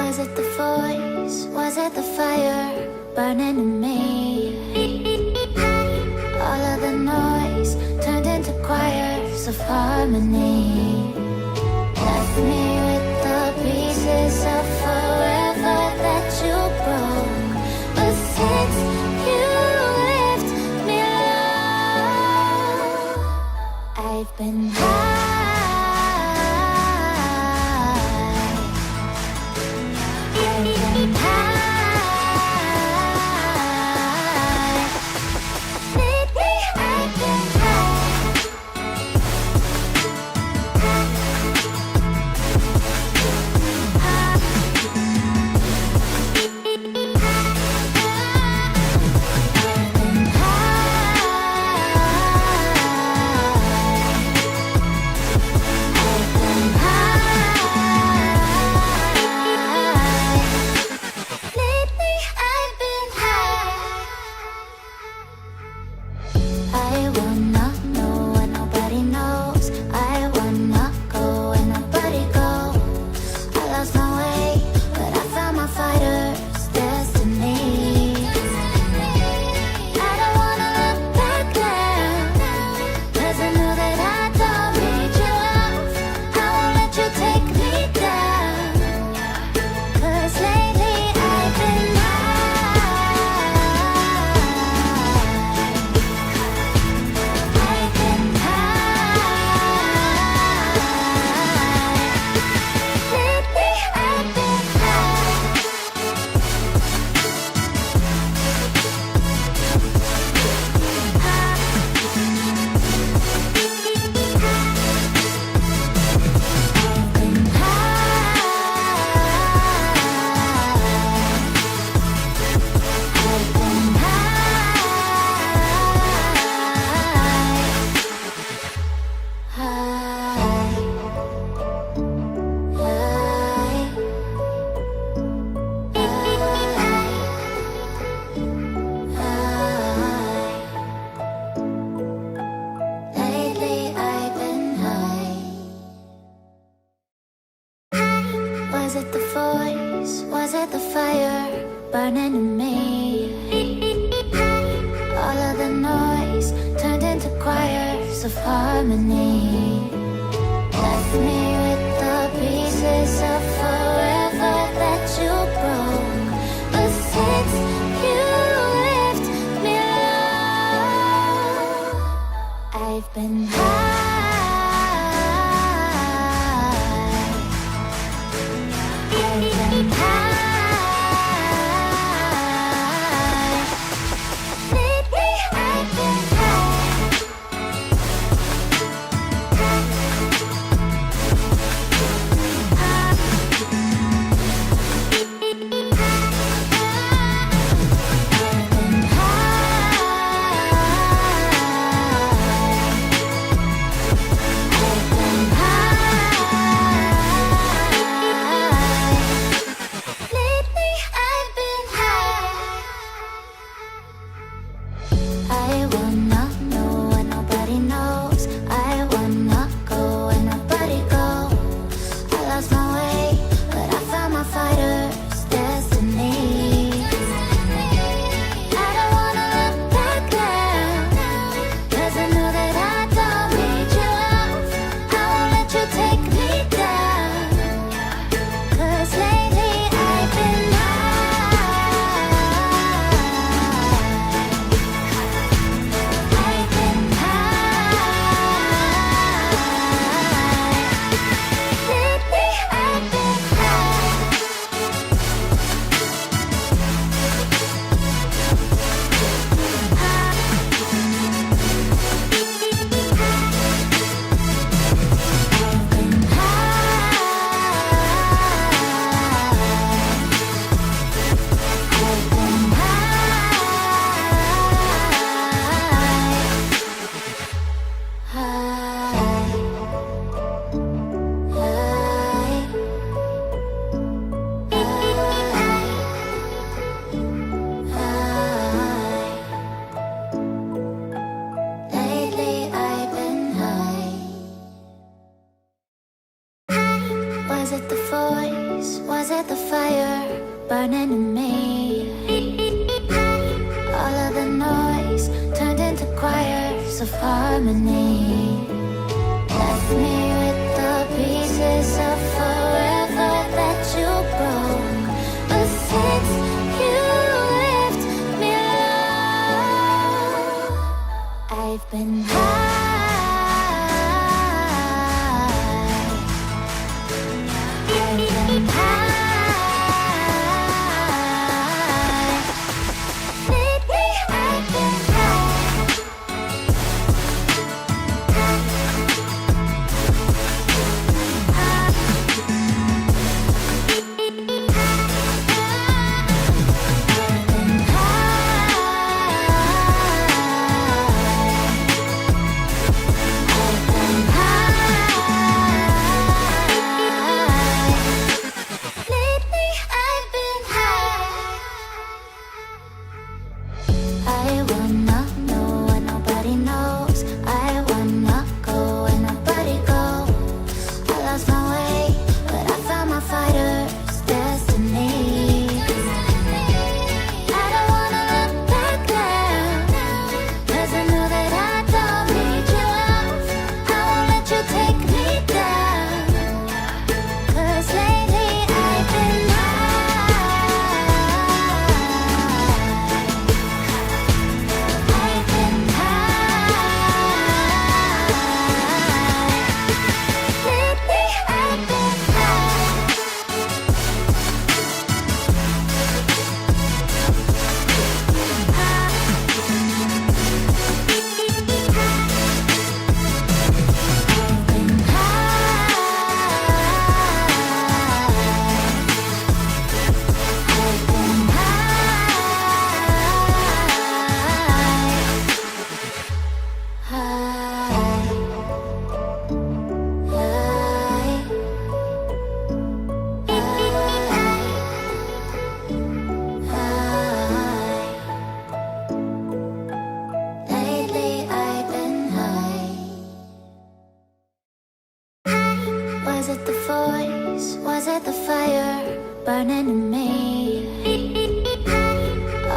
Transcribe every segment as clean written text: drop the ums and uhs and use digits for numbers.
Was it the voice? Was it the fire burning in me? All of the noise turned into choirs of harmony. Left me with the pieces of forever that you broke. But since you left me alone, I've been high. Was it the voice? Was it the fire burning in me? All of the noise turned into choirs of harmony. Left me with the pieces of forever that you broke. But since you left me alone, I've been high. the fire burning in me? All of the noise turned into choirs of harmony. Left me with the pieces of forever that you broke. But since you left me alone, I've been high. Was it the voice? Was it the fire burning in me?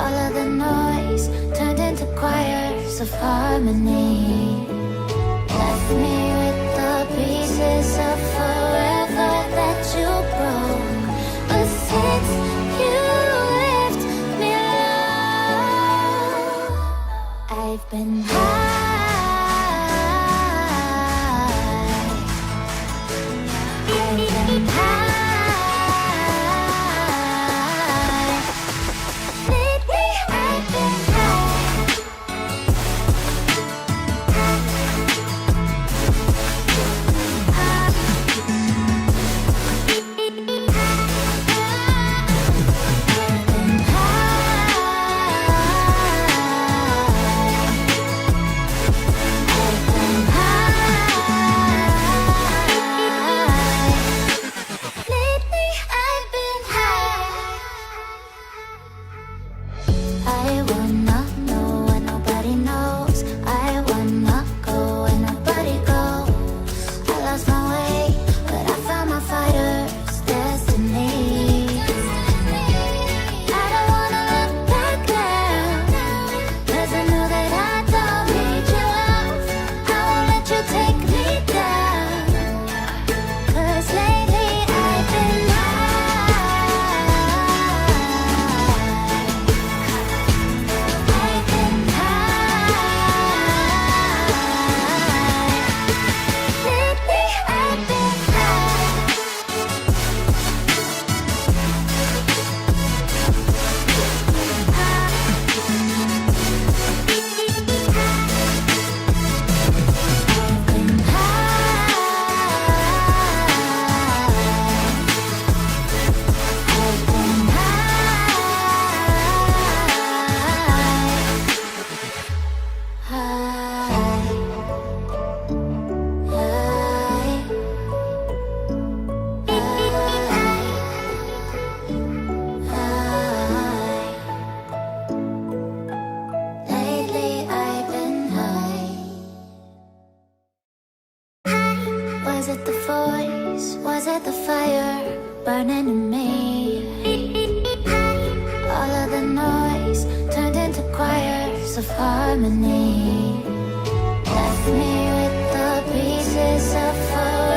All of the noise turned into choirs of harmony. Left me with the pieces of forever that you broke. But since you left me alone, I've been high. me. All of the noise turned into choirs of harmony. Left me with the pieces of forever.